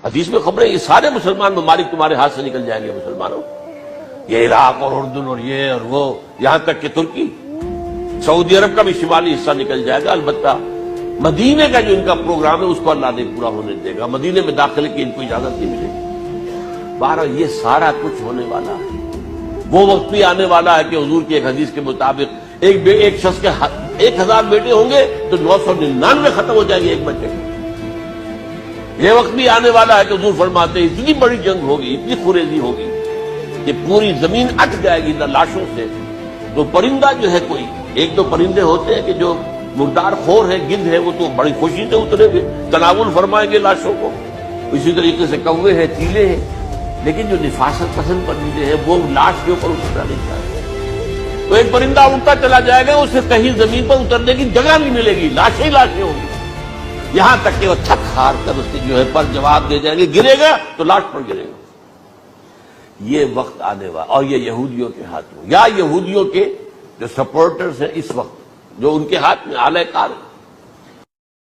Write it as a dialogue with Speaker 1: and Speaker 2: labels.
Speaker 1: حدیث میں خبریں یہ سارے مسلمان ممالک تمہارے ہاتھ سے نکل جائیں گے مسلمانوں، یہ عراق اور اردن اور یہ اور وہ، یہاں تک کہ ترکی، سعودی عرب کا بھی شمالی حصہ نکل جائے گا۔ البتہ مدینے کا جو ان کا پروگرام ہے اس کو اللہ نہیں پورا ہونے دے گا، مدینے میں داخلے کی ان کو اجازت نہیں ملے گی۔ بہرحال یہ سارا کچھ ہونے والا ہے۔ وہ وقت بھی آنے والا ہے کہ حضور کی ایک حدیث کے مطابق ایک شخص کے 1000 بیٹے ہوں گے تو 999 ختم ہو جائیں گے ایک بچے کے۔ یہ وقت بھی آنے والا ہے کہ حضور فرماتے ہیں اتنی بڑی جنگ ہوگی، اتنی خریزی ہوگی کہ پوری زمین اٹ جائے گی لاشوں سے۔ تو پرندہ جو ہے کوئی ایک دو پرندے ہوتے ہیں کہ جو مردار خور ہے، گدھ ہے، وہ تو بڑی خوشی سے اترے گے، تناول فرمائیں گے لاشوں کو۔ اسی طریقے سے کوے ہیں، چیلے ہیں، لیکن جو نفاست پسند پرندے ہیں وہ لاش کے اوپر اترنا نہیں چاہتے۔ تو ایک پرندہ اڑتا چلا جائے گا، اسے کہیں زمین پر اترنے کی جگہ نہیں ملے گی، لاشیں لاشیں ہوں گی، یہاں تک کہ وہ تھک ہار کر اس کے جو ہے پر جواب دے جائیں گے، گرے گا تو لاش پر گرے گا۔ یہ وقت آنے والا، اور یہ یہودیوں کے ہاتھ میں، یا یہودیوں کے جو سپورٹرز ہیں اس وقت، جو ان کے ہاتھ میں آلہ کار ہے۔